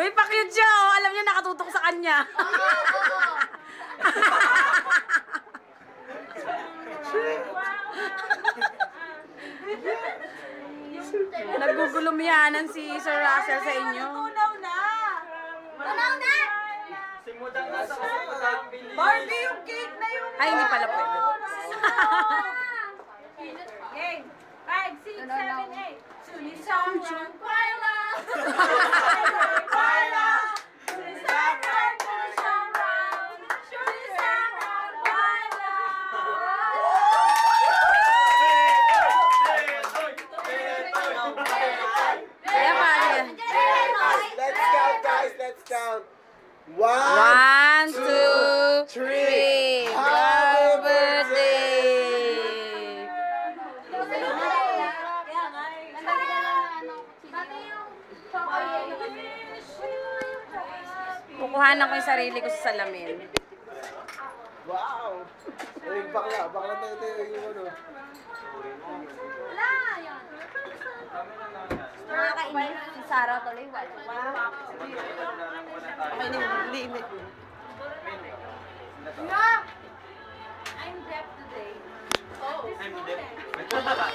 Uy, pa-cute siya, oh. Alam niya, nakatutok sa kanya. Nagugulumihanan si Sir Russell sa inyo. Tunaw na! Tunaw na! Simudang na sa ulang bilis. Barbie, yung cake na yung... Ay, hindi pala pwede. Game. 5, 6, 7, 8. Sunisang siyang parla. Parla. Sunisang round, sunisang round. Sunisang round, parla. Kaya pa, Let's count, guys. Let's count. 1, 1, 2, 3. Happy birthday! Kukuhanan ko yung sarili ko sa salamin. Wow! Ay, bakla tayo yung ano. Nakakainis. Si Sarah tuloy wala. Okay, hindi. I'm deaf today. I'm deaf.